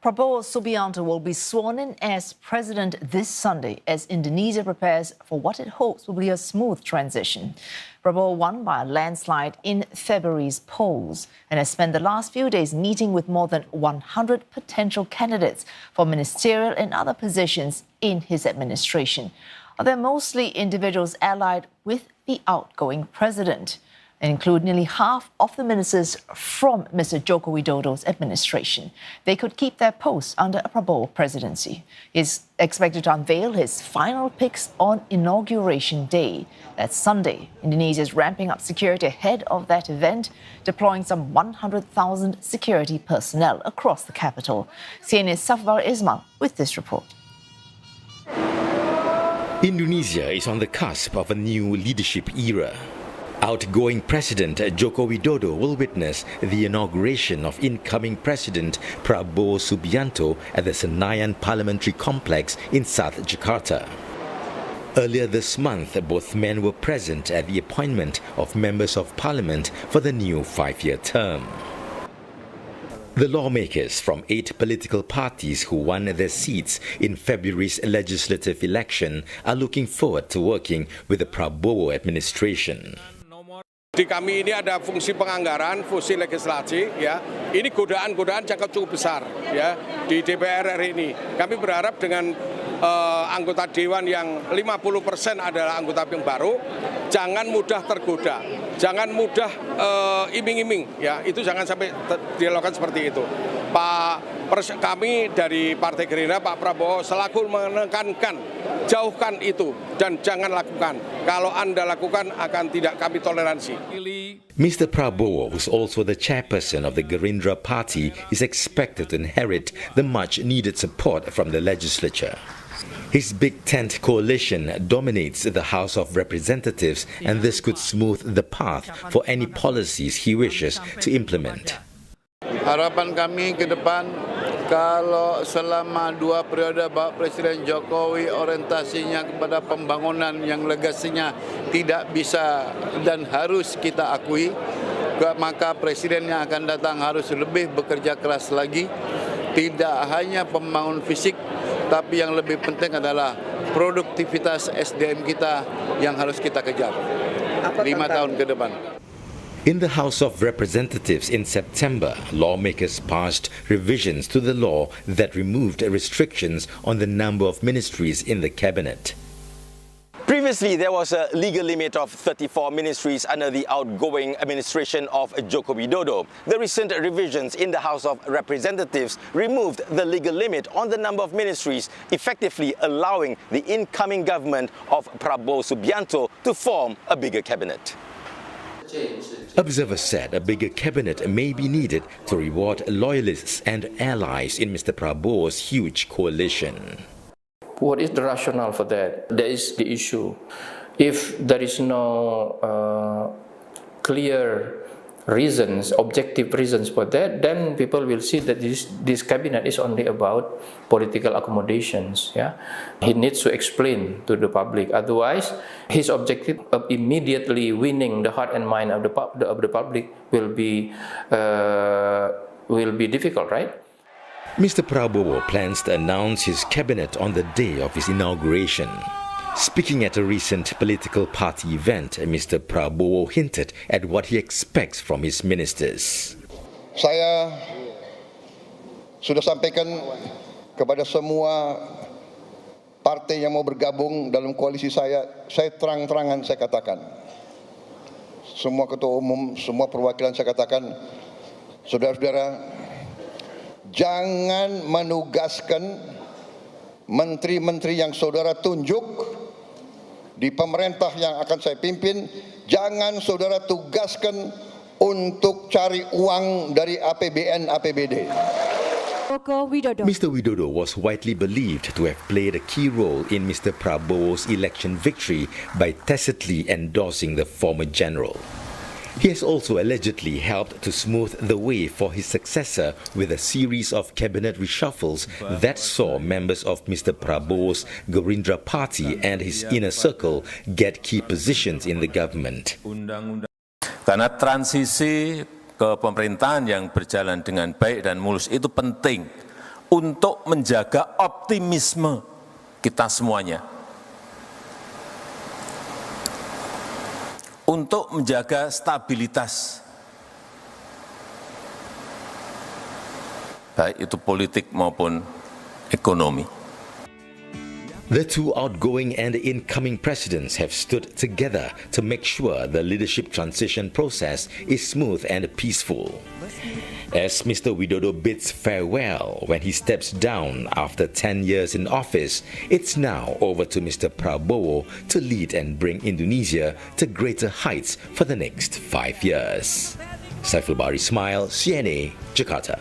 Prabowo Subianto will be sworn in as president this Sunday as Indonesia prepares for what it hopes will be a smooth transition. Prabowo won by a landslide in February's polls and has spent the last few days meeting with more than 100 potential candidates for ministerial and other positions in his administration. They're mostly individuals allied with the outgoing president, and include nearly half of the ministers from Mr. Joko Widodo's administration. They could keep their posts under a Prabowo presidency. He's expected to unveil his final picks on inauguration day. That's Sunday. Indonesia is ramping up security ahead of that event, deploying some 100,000 security personnel across the capital. CNN's Saifulbahri Ismail with this report. Indonesia is on the cusp of a new leadership era. Outgoing President Joko Widodo will witness the inauguration of incoming President Prabowo Subianto at the Senayan Parliamentary Complex in South Jakarta. Earlier this month, both men were present at the appointment of members of parliament for the new 5-year term. The lawmakers from 8 political parties who won their seats in February's legislative election are looking forward to working with the Prabowo administration. Di kami ini ada fungsi penganggaran, fungsi legislasi, ya. Ini godaan-godaan jangka cukup besar, ya, di DPR RI ini. Kami berharap dengan anggota dewan yang 50% adalah anggota yang baru, jangan mudah tergoda, jangan mudah iming-iming, ya. Itu jangan sampai dilakukan seperti itu. Kami dari Partai Gerindra, Pak Prabowo selalu menekankan, jauhkan itu dan jangan lakukan. Kalau Anda lakukan akan tidak kami toleransi. Mr. Prabowo, who's also the chairperson of the Gerindra party, is expected to inherit the much-needed support from the legislature. His Big Tent coalition dominates the House of Representatives, and this could smooth the path for any policies he wishes to implement. Harapan kami ke depan, kalau selama 2 periode Bapak Presiden Jokowi orientasinya kepada pembangunan yang legasinya tidak bisa dan harus kita akui, maka Presiden yang akan datang harus lebih bekerja keras lagi. Tidak hanya pembangunan fisik, tapi yang lebih penting adalah produktivitas SDM kita yang harus kita kejar 5 tahun ke depan. In the House of Representatives in September, lawmakers passed revisions to the law that removed restrictions on the number of ministries in the cabinet. Previously, there was a legal limit of 34 ministries under the outgoing administration of Joko Widodo. The recent revisions in the House of Representatives removed the legal limit on the number of ministries, effectively allowing the incoming government of Prabowo Subianto to form a bigger cabinet. Observers said a bigger cabinet may be needed to reward loyalists and allies in Mr. Prabowo's huge coalition. What is the rationale for that? That is the issue. If there is no clear reasons, objective reasons for that, then people will see that this cabinet is only about political accommodations. Yeah, he needs to explain to the public. Otherwise, his objective of immediately winning the heart and mind of the public will be difficult, right? Mr. Prabowo plans to announce his cabinet on the day of his inauguration. Speaking at a recent political party event, Mr. Prabowo hinted at what he expects from his ministers. Saya sudah sampaikan kepada semua partai yang mau bergabung dalam koalisi saya terang-terangan saya katakan. Semua ketua umum, semua perwakilan saya katakan, saudara-saudara, jangan menugaskan menteri-menteri yang saudara tunjuk di pemerintah yang akan saya pimpin, jangan saudara tugaskan untuk cari uang dari APBN, APBD. Mr. Widodo was widely believed to have played a key role in Mr. Prabowo's election victory by tacitly endorsing the former general. He has also allegedly helped to smooth the way for his successor with a series of cabinet reshuffles that saw members of Mr. Prabowo's Gerindra party and his inner circle get key positions in the government. Karena transisi ke pemerintahan yang berjalan dengan baik dan mulus itu penting untuk menjaga optimisme kita semuanya, untuk menjaga stabilitas, baik itu politik maupun ekonomi. The two outgoing and incoming presidents have stood together to make sure the leadership transition process is smooth and peaceful. As Mr. Widodo bids farewell when he steps down after 10 years in office, it's now over to Mr. Prabowo to lead and bring Indonesia to greater heights for the next 5 years. Saifulbahri Ismail, CNA, Jakarta.